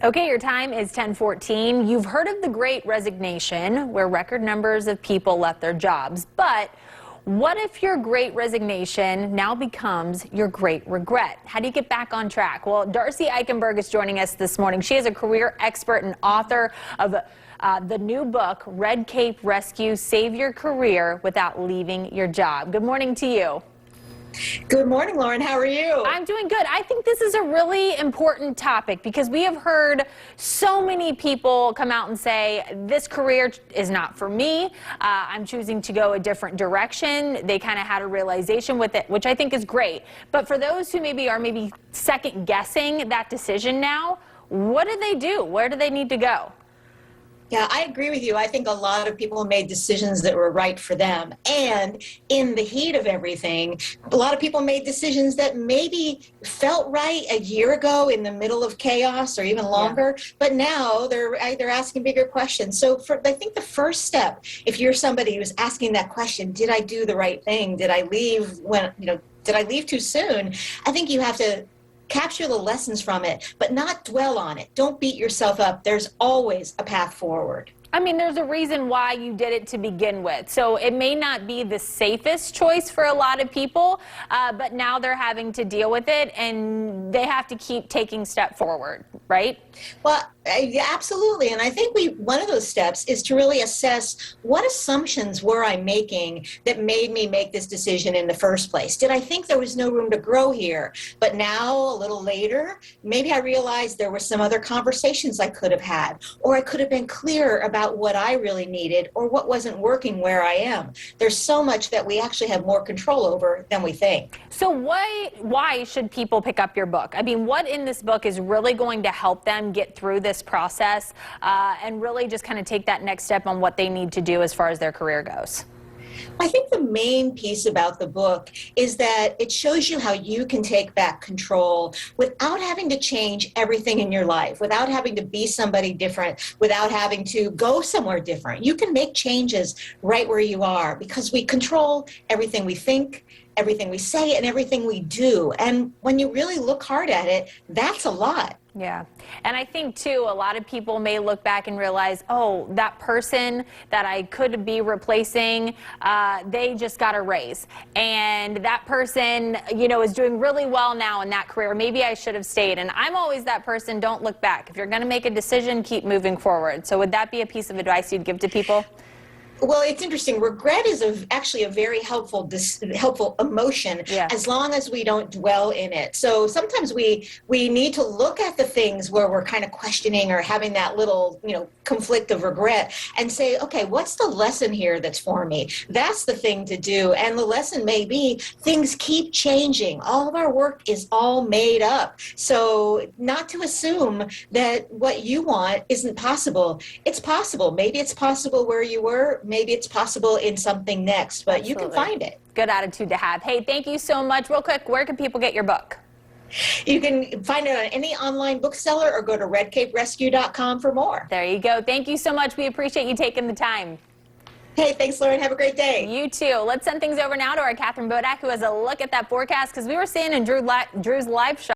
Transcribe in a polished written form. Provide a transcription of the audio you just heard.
Okay, your time is 10:14. You've heard of the Great Resignation, where record numbers of people left their jobs. But what if your Great Resignation now becomes your Great Regret? How do you get back on track? Well, Darcy Eichenberg is joining us this morning. She is a career expert and author of the new book, Red Cape Rescue: Save Your Career Without Leaving Your Job. Good morning to you. Good morning, Lauren. How are you? I'm doing good. I think this is a really important topic because we have heard so many people come out and say, this career is not for me. I'm choosing to go a different direction. They kind of had a realization with it, which I think is great. But for those who are second guessing that decision now, what do they do? Where do they need to go? Yeah, I agree with you. I think a lot of people made decisions that were right for them. And in the heat of everything, a lot of people made decisions that maybe felt right a year ago in the middle of chaos or even longer. Yeah. But now they're asking bigger questions. So I think the first step, if you're somebody who's asking that question, did I do the right thing? Did I leave did I leave too soon? I think you have to capture the lessons from it, but not dwell on it. Don't beat yourself up. There's always a path forward. I mean, there's a reason why you did it to begin with. So it may not be the safest choice for a lot of people, but now they're having to deal with it and they have to keep taking step forward, right? Well, yeah, absolutely. And I think one of those steps is to really assess what assumptions were I making that made me make this decision in the first place. Did I think there was no room to grow here? But now, a little later, maybe I realized there were some other conversations I could have had, or I could have been clearer about what I really needed or what wasn't working where I am. There's so much that we actually have more control over than we think. So why should people pick up your book? I mean, what in this book is really going to help them get through this process and really just kind of take that next step on what they need to do as far as their career goes? I think the main piece about the book is that it shows you how you can take back control without having to change everything in your life, without having to be somebody different, without having to go somewhere different. You can make changes right where you are because we control everything we think, everything we say, and everything we do. And when you really look hard at it, that's a lot. Yeah. And I think, too, a lot of people may look back and realize, oh, that person that I could be replacing, they just got a raise. And that person, is doing really well now in that career. Maybe I should have stayed. And I'm always that person, don't look back. If you're going to make a decision, keep moving forward. So would that be a piece of advice you'd give to people? Well, it's interesting. Regret is actually a very helpful emotion, as long as we don't dwell in it. So sometimes we need to look at the things where we're kind of questioning or having that little, conflict of regret and say, okay, what's the lesson here that's for me? That's the thing to do. And the lesson may be things keep changing. All of our work is all made up. So not to assume that what you want isn't possible. It's possible. Maybe it's possible where you were. Maybe it's possible in something next, but Absolutely. You can find it. Good attitude to have. Hey, thank you so much. Real quick, where can people get your book? You can find it on any online bookseller or go to redcaperescue.com for more. There you go. Thank you so much. We appreciate you taking the time. Hey, thanks, Lauren. Have a great day. You too. Let's send things over now to our Catherine Bodak, who has a look at that forecast because we were seeing in Drew's live shot.